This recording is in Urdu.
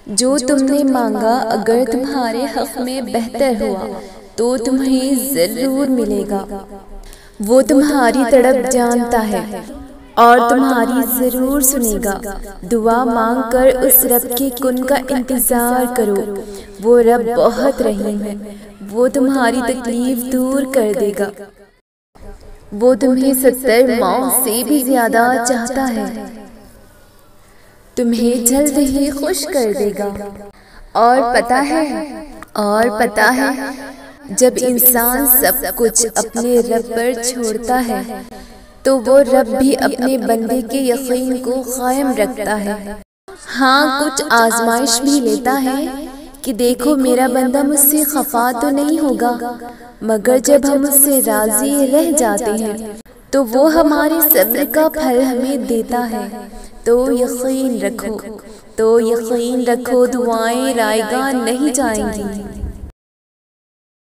جو تم نے مانگا اگر تمہارے حق میں بہتر ہوا تو تمہیں ضرور ملے گا۔ وہ تمہاری تڑپ جانتا ہے اور تمہاری ضرور سنے گا۔ دعا مانگ کر اس رب کے کن کا انتظار کرو، وہ رب بہت رحیم ہے، وہ تمہاری تکلیف دور کر دے گا۔ وہ تمہیں 70 موت سے بھی زیادہ چاہتا ہے، تمہیں جلد ہی خوش کر دے گا۔ اور پتہ ہے جب انسان سب کچھ اپنے رب پر چھوڑتا ہے تو وہ رب بھی اپنے بندے کے یقین کو قائم رکھتا ہے۔ ہاں، کچھ آزمائش بھی لیتا ہے کہ دیکھو میرا بندہ مجھ سے خفا تو نہیں ہوگا، مگر جب ہم اس سے راضی رہ جاتے ہیں تو وہ ہمارے صبر کا پھل ہمیں دیتا ہے۔ تو یقین رکھو دعائیں رائیگاں نہیں جائیں گی۔